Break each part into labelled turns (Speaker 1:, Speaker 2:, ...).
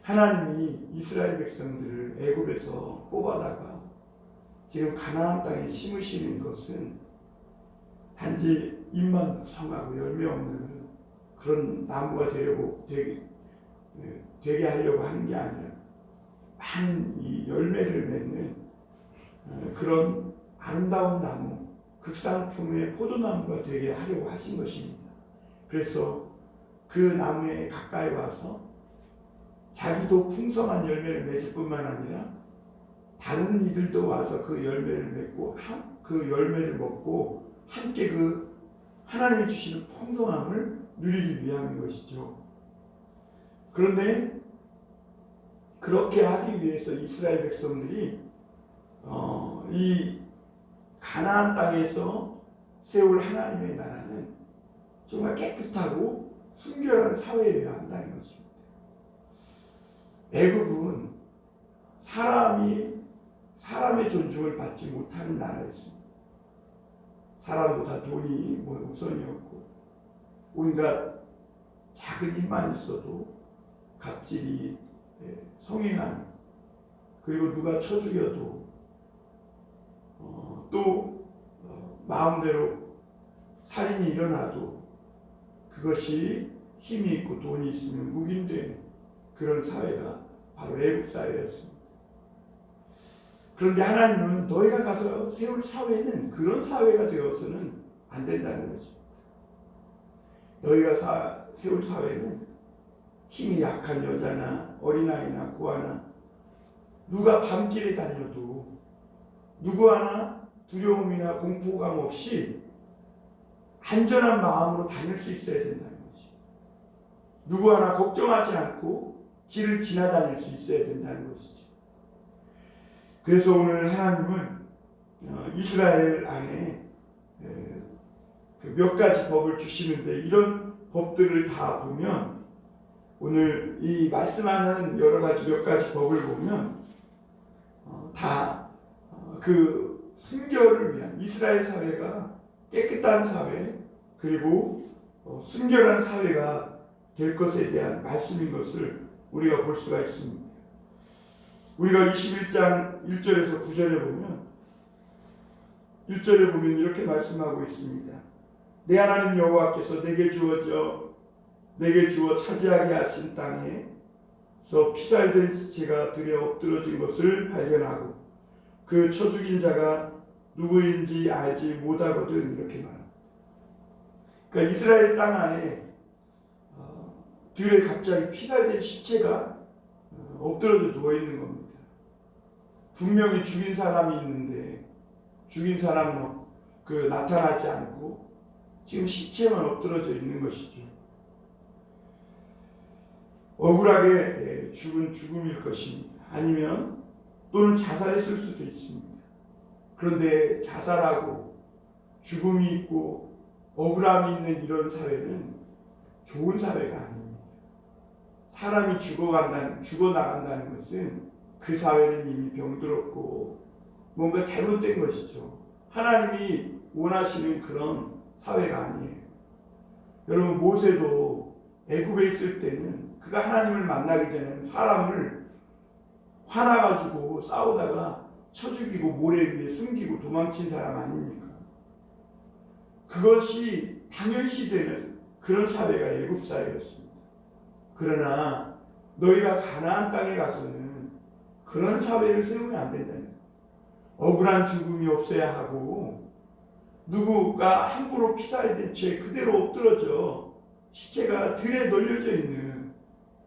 Speaker 1: 하나님이 이스라엘 백성들을 애굽에서 뽑아다가 지금 가나안 땅에 심으시는 것은 단지 잎만 무성하고 열매 없는 그런 나무가 되게 하려고 하는 게 아니라 많은 이 열매를 맺는 그런 아름다운 나무, 극상품의 포도나무가 되게 하려고 하신 것입니다. 그래서 그 나무에 가까이 와서 자기도 풍성한 열매를 맺을 뿐만 아니라 다른 이들도 와서 그 열매를 맺고 그 열매를 먹고 함께 그 하나님이 주시는 풍성함을 누리기 위함인 것이죠. 그런데 그렇게 하기 위해서 이스라엘 백성들이 이 가나안 땅에서 세울 하나님의 나라는 정말 깨끗하고 순결한 사회여야 한다는 것입니다. 애굽은 사람의 존중을 받지 못하는 나라였습니다. 사람보다 돈이 우선이었고 온갖 작은 힘만 있어도 갑질이 성행하는, 그리고 누가 쳐 죽여도 또 마음대로 살인이 일어나도 그것이 힘이 있고 돈이 있으면 묵인되는 그런 사회가 바로 애굽 사회였습니다. 그런데 하나님은 너희가 가서 세울 사회는 그런 사회가 되어서는 안 된다는 거죠. 너희가 세울 사회는 힘이 약한 여자나 어린아이나 고아나 누가 밤길에 다녀도 누구 하나 두려움이나 공포감 없이 안전한 마음으로 다닐 수 있어야 된다는 거죠. 누구 하나 걱정하지 않고 길을 지나다닐 수 있어야 된다는 것이죠. 그래서 오늘 하나님은 이스라엘 안에 몇 가지 법을 주시는데, 이런 법들을 다 보면, 오늘 이 말씀하는 여러 가지 몇 가지 법을 보면 다 그 순결을 위한, 이스라엘 사회가 깨끗한 사회, 그리고 순결한 사회가 될 것에 대한 말씀인 것을 우리가 볼 수가 있습니다. 우리가 21장 1절에서 9절에 보면, 1절에 보면 이렇게 말씀하고 있습니다. 내 하나님 여호와께서 내게 주어 차지하게 하신 땅에서 피살된 시체가 들에 엎드러진 것을 발견하고 그 쳐 죽인 자가 누구인지 알지 못하거든, 이렇게 말합니다. 그러니까 이스라엘 땅 안에 들에 갑자기 피살된 시체가 엎드러져 누워 있는 겁니다. 분명히 죽인 사람이 있는데 죽인 사람은 나타나지 않고 지금 시체만 엎드러져 있는 것이죠. 억울하게 죽은 죽음일 것입니다. 아니면 또는 자살했을 수도 있습니다. 그런데 자살하고 죽음이 있고 억울함이 있는 이런 사회는 좋은 사회가 아닙니다. 사람이 죽어나간다는 것은 그 사회는 이미 병들었고 뭔가 잘못된 것이죠. 하나님이 원하시는 그런 사회가 아니에요. 여러분, 모세도 애굽에 있을 때는 그가 하나님을 만나기 전에는 사람을 화나가지고 싸우다가 쳐 죽이고 모래 위에 숨기고 도망친 사람 아닙니까? 그것이 당연시되는 그런 사회가 애굽 사회였습니다. 그러나 너희가 가나안 땅에 가서는 그런 사회를 세우면 안 된다는 거예요. 억울한 죽음이 없어야 하고 누구가 함부로 피살된 채 그대로 엎드러져 시체가 들에 널려져 있는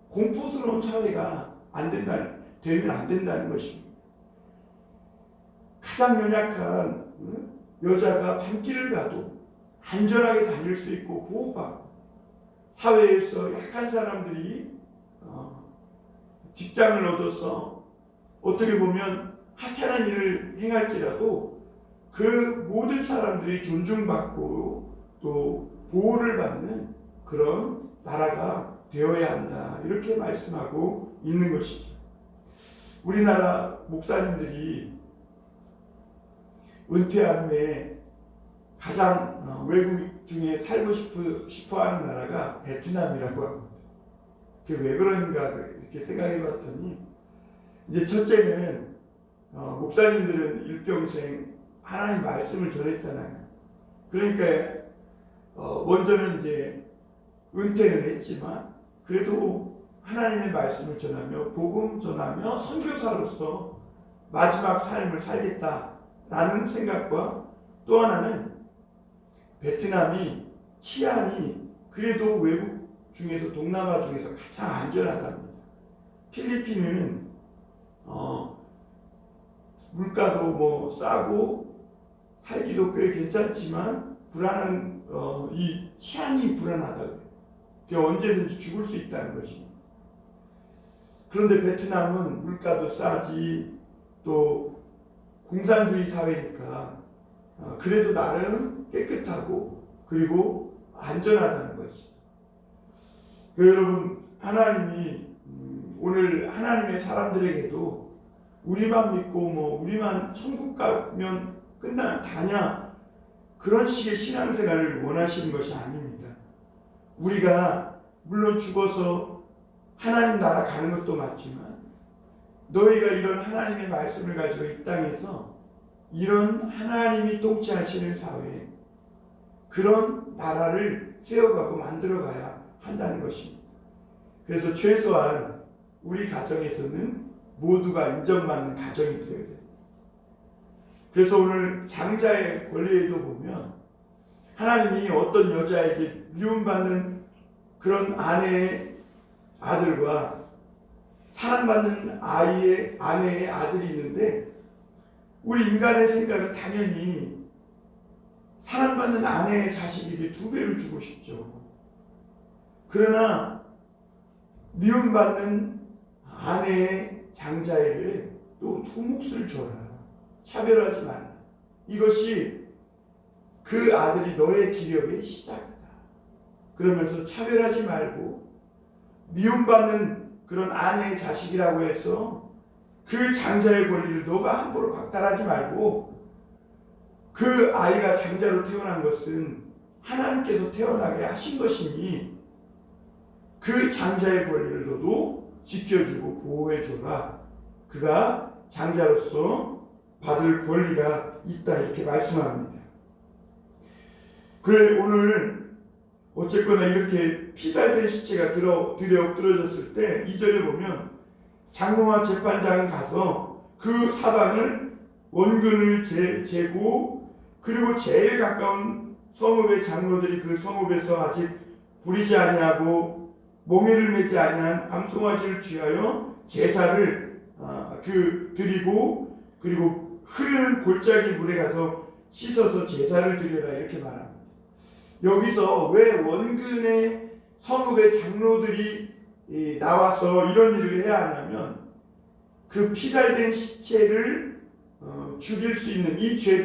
Speaker 1: 공포스러운 사회가 되면 안 된다는 것입니다. 가장 연약한 여자가 밤길을 가도 안전하게 다닐 수 있고 보호받고, 사회에서 약한 사람들이 직장을 얻어서 어떻게 보면 하찮은 일을 행할지라도 그 모든 사람들이 존중받고 또 보호를 받는 그런 나라가 되어야 한다, 이렇게 말씀하고 있는 것이죠. 우리나라 목사님들이 은퇴한 후에 가장 외국 중에 살고 싶어 하는 나라가 베트남이라고 합니다. 그게 왜 그런가 이렇게 생각해 봤더니, 이제 첫째는 목사님들은 일평생 하나님 말씀을 전했잖아요. 그러니까 먼저는 이제 은퇴는 했지만 그래도 하나님의 말씀을 전하며 복음 전하며 선교사로서 마지막 삶을 살겠다라는 생각과, 또 하나는 베트남이 치안이 그래도 외국 중에서 동남아 중에서 가장 안전하답니다. 필리핀은 물가도 뭐 싸고 살기도 꽤 괜찮지만 불안한 이 치안이 불안하다고요. 언제든지 죽을 수 있다는 것입니다. 그런데 베트남은 물가도 싸지, 또 공산주의 사회니까 그래도 나름 깨끗하고 그리고 안전하다는 것이죠. 여러분, 하나님이 오늘 하나님의 사람들에게도 우리만 믿고 뭐 우리만 천국 가면 다냐, 그런 식의 신앙생활을 원하시는 것이 아닙니다. 우리가 물론 죽어서 하나님 나라 가는 것도 맞지만, 너희가 이런 하나님의 말씀을 가지고 이 땅에서 이런 하나님이 통치하시는 사회, 그런 나라를 세워가고 만들어가야 한다는 것입니다. 그래서 최소한 우리 가정에서는 모두가 인정받는 가정이 되어야 돼요. 그래서 오늘 장자의 권리에도 보면 하나님이 어떤 여자에게 미움받는 그런 아내의 아들과 사랑받는 아내의 아들이 있는데, 우리 인간의 생각은 당연히 사랑받는 아내의 자식에게 2배를 주고 싶죠. 그러나 미움받는 아내의 장자에게 또 2몫을 줘라. 차별하지 말라. 이것이 그 아들이 너의 기력의 시작이다. 그러면서 차별하지 말고, 미움받는 그런 아내의 자식이라고 해서 그 장자의 권리를 너가 함부로 박탈하지 말고, 그 아이가 장자로 태어난 것은 하나님께서 태어나게 하신 것이니 그 장자의 권리를 너도 지켜주고 보호해줘라. 그가 장자로서 받을 권리가 있다, 이렇게 말씀합니다. 그래, 오늘 어쨌거나 이렇게 피살된 시체가 들에 엎드러졌을 때 2절에 보면 장로와 재판장은 가서 그 사방을 원근을 재고, 그리고 제일 가까운 성읍의 장로들이 그 성읍에서 아직 부리지 아니하고 몽에를 매지 아니한 암송아지를 취하여 제사를 드리고, 그리고 흐르는 골짜기 물에 가서 씻어서 제사를 드려라, 이렇게 말합니다. 여기서 왜 원근의 성읍의 장로들이 나와서 이런 일을 해야 하냐면, 그 피살된 시체를 죽일 수 있는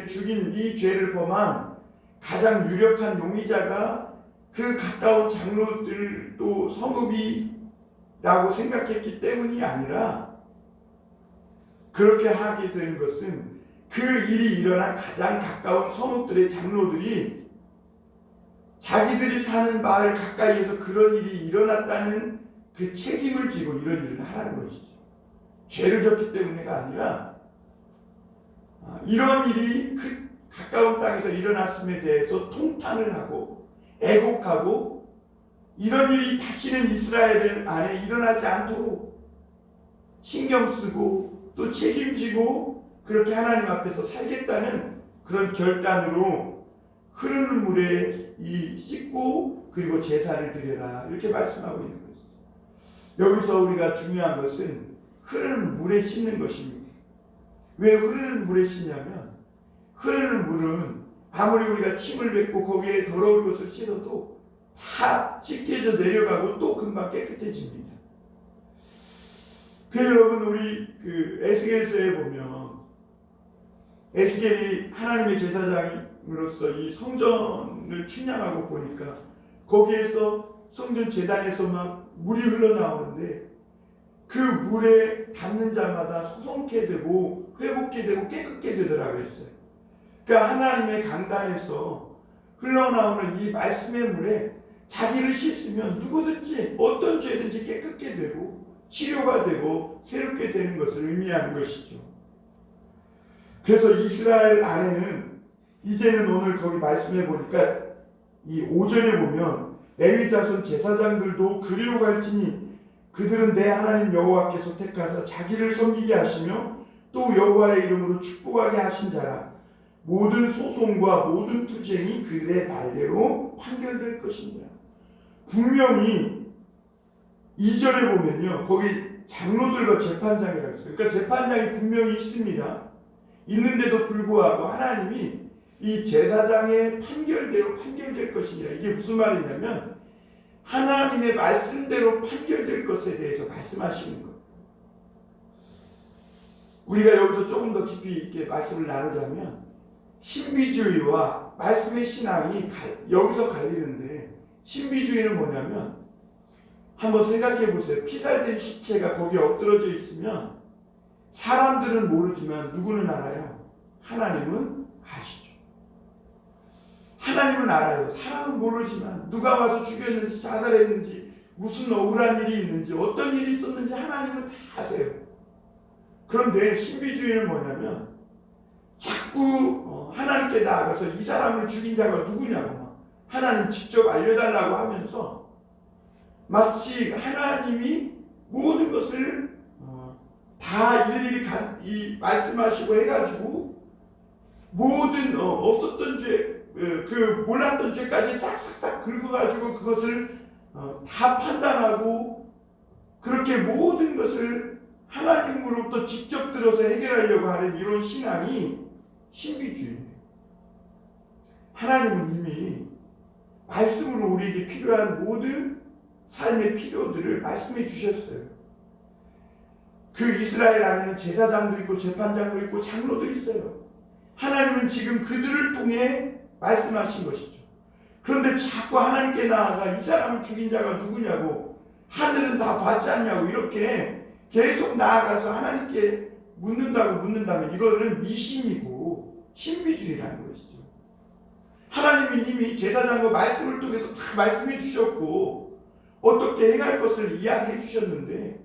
Speaker 1: 죽인 이 죄를 범한 가장 유력한 용의자가 그 가까운 장로들도 성읍이라고 생각했기 때문이 아니라, 그렇게 하게 된 것은 그 일이 일어난 가장 가까운 성읍들의 장로들이 자기들이 사는 마을 가까이에서 그런 일이 일어났다는 그 책임을 지고 이런 일을 하라는 것이죠. 죄를 졌기 때문에가 아니라 이런 일이 그 가까운 땅에서 일어났음에 대해서 통탄을 하고 애곡하고, 이런 일이 다시는 이스라엘 안에 일어나지 않도록 신경 쓰고 또 책임지고 그렇게 하나님 앞에서 살겠다는 그런 결단으로 흐르는 물에 씻고 그리고 제사를 드려라, 이렇게 말씀하고 있는 것이죠. 여기서 우리가 중요한 것은 흐르는 물에 씻는 것입니다. 왜 흐르는 물에 씻냐면, 흐르는 물은 아무리 우리가 침을 뱉고 거기에 더러운 것을 씻어도 다 씻겨져 내려가고 또 금방 깨끗해집니다. 그래서 여러분, 우리 에스겔서에 보면 에스겔이 하나님의 제사장으로서 이 성전을 측량하고 보니까 거기에서 성전 제단에서 막 물이 흘러나오는데 그 물에 닿는 자마다 소성케 되고 회복게 되고 깨끗게 되더라고 했어요. 그러니까 하나님의 강단에서 흘러나오는 이 말씀의 물에 자기를 씻으면 누구든지 어떤 죄든지 깨끗게 되고 치료가 되고 새롭게 되는 것을 의미하는 것이죠. 그래서 이스라엘 안에는 이제는 오늘 거기 말씀해 보니까 이 5절에 보면 레위 자손 제사장들도 그리로 갈지니 그들은 내 하나님 여호와께서 택하사 자기를 섬기게 하시며 또 여호와의 이름으로 축복하게 하신 자라. 모든 소송과 모든 투쟁이 그들의 말대로 판결될 것이니라. 분명히 2절에 보면요, 거기 장로들과 재판장이라고 했어요. 그러니까 재판장이 분명히 있습니다. 있는데도 불구하고 하나님이 이 제사장의 판결대로 판결될 것이니라. 이게 무슨 말이냐면 하나님의 말씀대로 판결될 것에 대해서 말씀하시는 거예요. 우리가 여기서 조금 더 깊이 있게 말씀을 나누자면 신비주의와 말씀의 신앙이 여기서 갈리는데, 신비주의는 뭐냐면 한번 생각해 보세요. 피살된 시체가 거기에 엎드러져 있으면 사람들은 모르지만 누구는 알아요? 하나님은 아시죠. 하나님은 알아요. 사람은 모르지만 누가 와서 죽였는지 자살했는지 무슨 억울한 일이 있는지 어떤 일이 있었는지 하나님은 다 아세요. 그런데 신비주의는 뭐냐면 자꾸 하나님께 나아가서 이 사람을 죽인 자가 누구냐고 하나님 직접 알려달라고 하면서 마치 하나님이 모든 것을 다 일일이 말씀하시고 해가지고 모든 없었던 죄, 그 몰랐던 죄까지 싹싹싹 긁어가지고 그것을 다 판단하고 그렇게 모든 것을 하나님으로부터 직접 들어서 해결하려고 하는 이런 신앙이 신비주의예요. 하나님은 이미 말씀으로 우리에게 필요한 모든 삶의 필요들을 말씀해 주셨어요. 그 이스라엘 안에는 제사장도 있고 재판장도 있고 장로도 있어요. 하나님은 지금 그들을 통해 말씀하신 것이죠. 그런데 자꾸 하나님께 나아가 이 사람을 죽인 자가 누구냐고, 하늘은 다 봤지 않냐고 이렇게 계속 나아가서 하나님께 묻는다면 이거는 미신이고 신비주의라는 것이죠. 하나님은 이미 제사장과 말씀을 통해서 다 말씀해 주셨고 어떻게 행할 것을 이야기해 주셨는데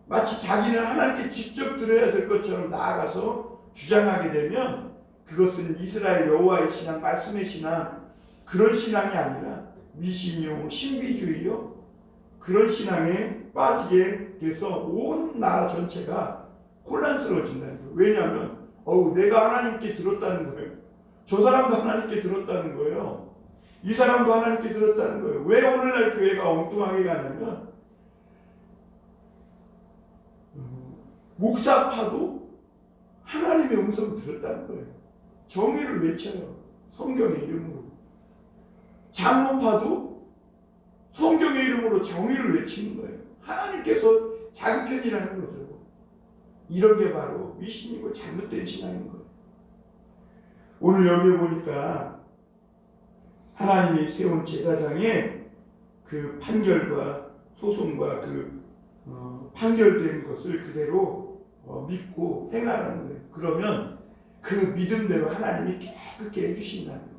Speaker 1: 마치 자기는 하나님께 직접 들어야 될 것처럼 나아가서 주장하게 되면 그것은 이스라엘 여호와의 신앙, 말씀의 신앙, 그런 신앙이 아니라 미신이요 신비주의요 그런 신앙에 빠지게 돼서 온 나라 전체가 혼란스러워진다는 거예요. 왜냐하면 내가 하나님께 들었다는 거예요. 저 사람도 하나님께 들었다는 거예요. 이 사람도 하나님께 들었다는 거예요. 왜 오늘날 교회가 엉뚱하게 가냐면 목사파도 하나님의 음성을 들었다는 거예요. 정의를 외쳐요. 성경의 이름으로. 장로파도 성경의 이름으로 정의를 외치는 거예요. 하나님께서 자기 편이라는 거죠. 이런 게 바로 미신이고 잘못된 신앙인 거예요. 오늘 여기 보니까 하나님이 세운 제사장의 그 판결과 소송과 판결된 것을 그대로 믿고 행하라는 거예요. 그러면 그 믿음대로 하나님이 깨끗게 해주신다는 거예요.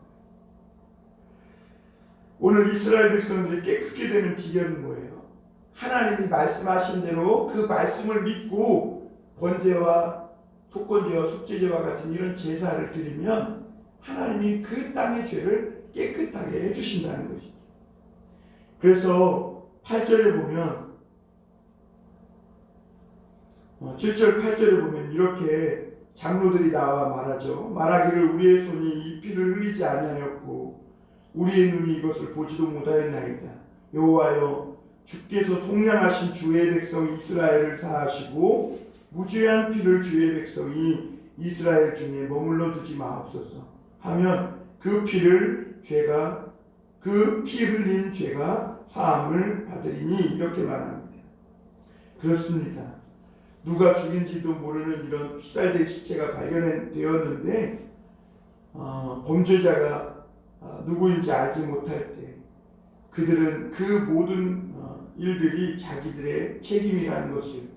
Speaker 1: 오늘 이스라엘 백성들이 깨끗게 되는 비결은 뭐예요? 하나님이 말씀하신 대로 그 말씀을 믿고 번제와 속건제와 속죄제와 같은 이런 제사를 드리면 하나님이 그 땅의 죄를 깨끗하게 해주신다는 것이죠. 그래서 8절에 보면 7절 8절에 보면 이렇게 장로들이 나와 말하죠. 말하기를 우리의 손이 이 피를 흘리지 아니하였고 우리의 눈이 이것을 보지도 못하였나이다. 여호와여 주께서 속량하신 주의 백성 이스라엘을 사하시고 무죄한 피를 주의 백성이 이스라엘 중에 머물러 두지 마옵소서 하면 그 피 흘린 죄가 사함을 받으리니 이렇게 말합니다. 그렇습니다. 누가 죽인지도 모르는 이런 피살된 시체가 발견되었는데 범죄자가 누구인지 알지 못할 때 그들은 그 모든 일들이 자기들의 책임이라는 것을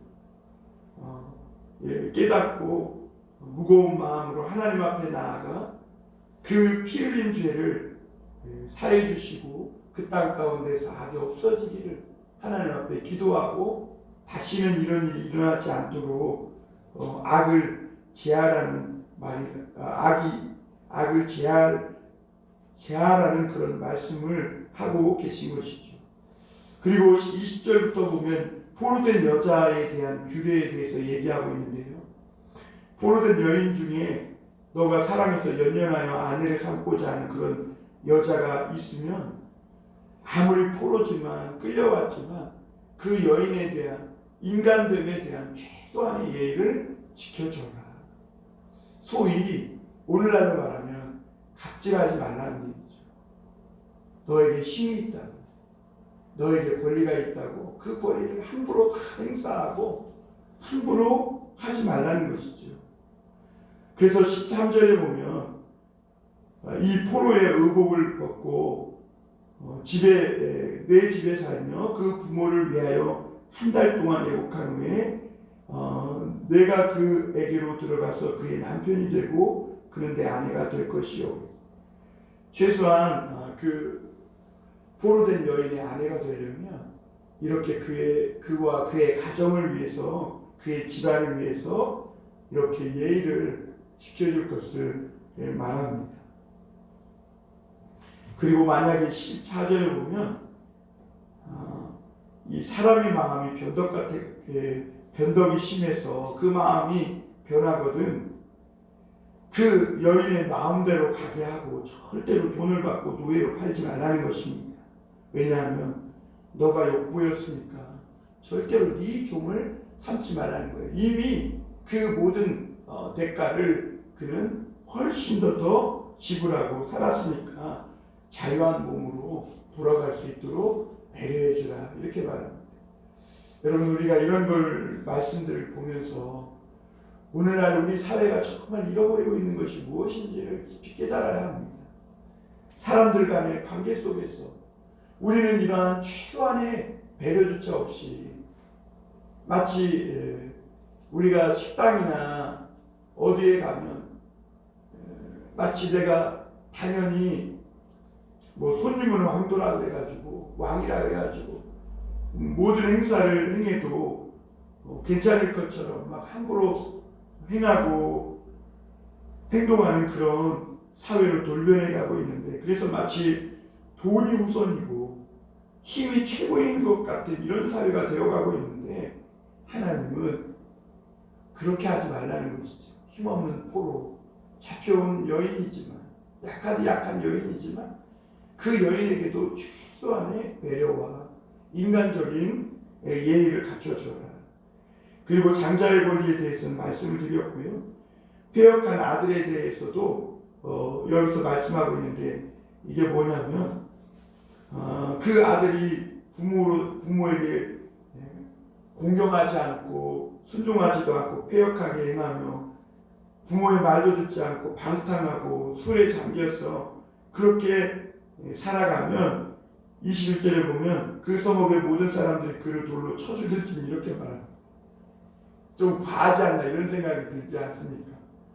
Speaker 1: 깨닫고 무거운 마음으로 하나님 앞에 나아가 그 피 흘린 죄를 사해 주시고 그 땅 가운데서 악이 없어지기를 하나님 앞에 기도하고 다시는 이런 일이 일어나지 않도록 악을 제하라는 말이 악을 제하라는 그런 말씀을 하고 계신 것이죠. 그리고 20절부터 보면 포로된 여자에 대한 규례에 대해서 얘기하고 있는데요. 포로된 여인 중에 너가 사랑해서 연연하여 아내를 삼고자 하는 그런 여자가 있으면 아무리 포로지만 끌려왔지만 그 여인에 대한 인간됨에 대한 최소한의 예의를 지켜줘라. 소위 오늘날로 말하면 갑질하지 말라는 얘기죠. 너에게 힘이 있다고, 너에게 권리가 있다고 그 권리를 함부로 행사하고 함부로 하지 말라는 것이죠. 그래서 13절에 보면 이 포로의 의복을 벗고 내 집에 살며 그 부모를 위하여 한 달 동안 애곡한 후에 내가 그에게로 들어가서 그의 남편이 되고 그는 내 아내가 될 것이요. 최소한 그 포로된 여인의 아내가 되려면 이렇게 그와 그의 가정을 위해서 그의 집안을 위해서 이렇게 예의를 지켜줄 것을 말합니다. 그리고 만약에 14절에 보면 이 사람의 마음이 변덕이 심해서 그 마음이 변하거든 그 여인의 마음대로 가게 하고 절대로 돈을 받고 노예로 팔지 말라는 것입니다. 왜냐하면 너가 욕보였으니까 절대로 네 종을 삼지 말라는 거예요. 이미 그 모든 대가를 그는 훨씬 더 지불하고 살았으니까 자유한 몸으로 돌아갈 수 있도록 배려해 주라 이렇게 말합니다. 여러분 우리가 이런 걸 말씀들을 보면서 오늘날 우리 사회가 정말 잃어버리고 있는 것이 무엇인지를 깊이 깨달아야 합니다. 사람들 간의 관계 속에서 우리는 이러한 최소한의 배려조차 없이 마치 우리가 식당이나 어디에 가면 마치 내가 당연히 손님은 왕도라 그래가지고 왕이라 그래가지고 모든 행사를 행해도 괜찮을 것처럼 막 함부로 행하고 행동하는 그런 사회로 돌변해 가고 있는데 그래서 마치 돈이 우선이고 힘이 최고인 것 같은 이런 사회가 되어가고 있는데 하나님은 그렇게 하지 말라는 것이죠. 힘없는 포로 잡혀온 여인이지만 약한 여인이지만 그 여인에게도 최소한의 배려와 인간적인 예의를 갖춰줘라. 그리고 장자의 권리에 대해서는 말씀을 드렸고요. 폐역한 아들에 대해서도 여기서 말씀하고 있는데 이게 뭐냐면 그 아들이 부모에게 공경하지 않고 순종하지도 않고 폐역하게 행하며 부모의 말도 듣지 않고 방탕하고 술에 잠겨서 그렇게 살아가면 21절에 보면 그 성읍의 모든 사람들이 그를 돌로 쳐죽일지 이렇게 말합니다. 좀 과하지 않나 이런 생각이 들지 않습니까?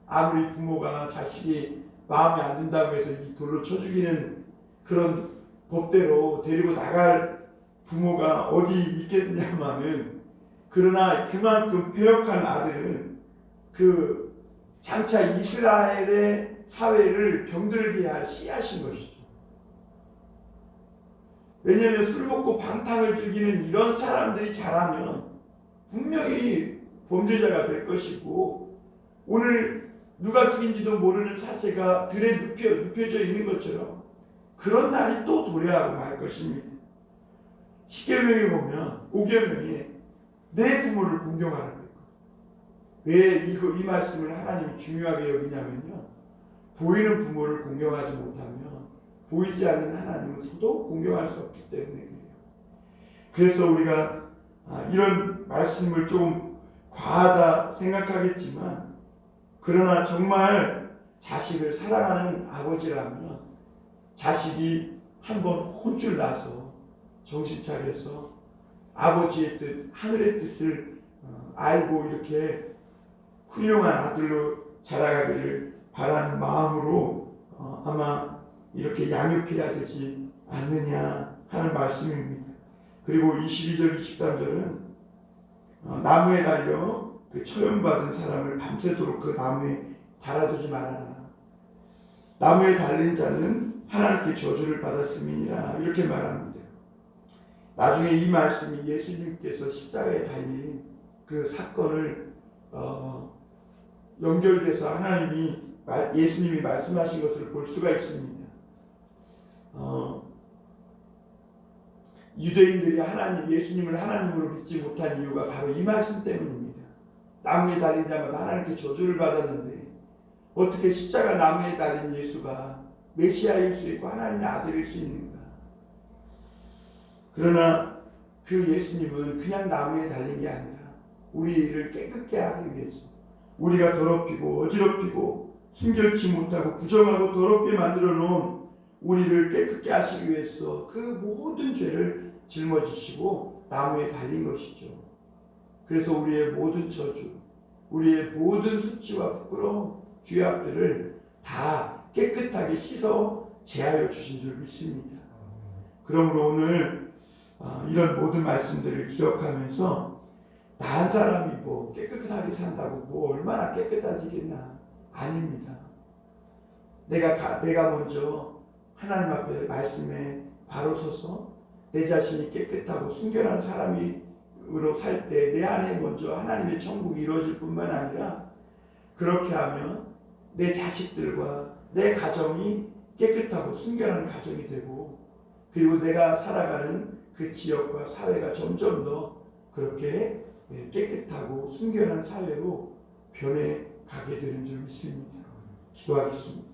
Speaker 1: 아무리 부모가 자식이 마음에 안 든다고 해서 이 돌로 쳐 죽이는 그런 법대로 데리고 나갈 부모가 어디 있겠냐마는 그러나 그만큼 폐역한 아들은 그 장차 이스라엘의 사회를 병들게 할 씨앗인 것이죠. 왜냐하면 술 먹고 방탕을 즐기는 이런 사람들이 자라면 분명히 범죄자가 될 것이고 오늘 누가 죽인지도 모르는 사체가 들에 눕혀져 있는 것처럼 그런 날이 또 도래하고 말 것입니다. 10계명에 보면 5계명에 내 부모를 공경하라고 했거든요. 왜 이 말씀을 하나님이 중요하게 여기냐면요. 보이는 부모를 공경하지 못하면 보이지 않는 하나님을 더더욱 공경할 수 없기 때문에 그래요. 그래서 우리가 이런 말씀을 조금 과하다 생각하겠지만 그러나 정말 자식을 사랑하는 아버지라면 자식이 한번 혼쭐 나서 정신 차려서 아버지의 뜻, 하늘의 뜻을 알고 이렇게 훌륭한 아들로 자라가기를 바라는 마음으로 아마 이렇게 양육해야 되지 않느냐 하는 말씀입니다. 그리고 22절, 23절은 나무에 달려 그 처형받은 사람을 밤새도록 그 나무에 달아두지 말아라. 나무에 달린 자는 하나님께 저주를 받았음이니라. 이렇게 말합니다. 나중에 이 말씀이 예수님께서 십자가에 달린 그 사건을 연결돼서 예수님이 말씀하신 것을 볼 수가 있습니다. 유대인들이 예수님을 하나님으로 믿지 못한 이유가 바로 이 말씀 때문입니다. 나무에 달린 자마다 하나님께 저주를 받았는데 어떻게 십자가 나무에 달린 예수가 메시아일 수 있고 하나님의 아들일 수 있는가? 그러나 그 예수님은 그냥 나무에 달린 게 아니라 우리를 깨끗게 하기 위해서, 우리가 더럽히고 어지럽히고 순결치 못하고 부정하고 더럽게 만들어 놓은 우리를 깨끗게 하시기 위해서 그 모든 죄를 짊어지시고 나무에 달린 것이죠. 그래서 우리의 모든 저주, 우리의 모든 수치와 부끄러움, 죄악들을 다 깨끗하게 씻어 제하여 주신 줄 믿습니다. 그러므로 오늘 이런 모든 말씀들을 기억하면서 나 한 사람이 뭐 깨끗하게 산다고 뭐 얼마나 깨끗해지겠나? 아닙니다. 내가 먼저 하나님 앞에 말씀에 바로 서서 내 자신이 깨끗하고 순결한 사람으로 살 때 내 안에 먼저 하나님의 천국이 이루어질 뿐만 아니라 그렇게 하면 내 자식들과 내 가정이 깨끗하고 순결한 가정이 되고 그리고 내가 살아가는 그 지역과 사회가 점점 더 그렇게 깨끗하고 순결한 사회로 변해가게 되는 줄 믿습니다. 기도하겠습니다.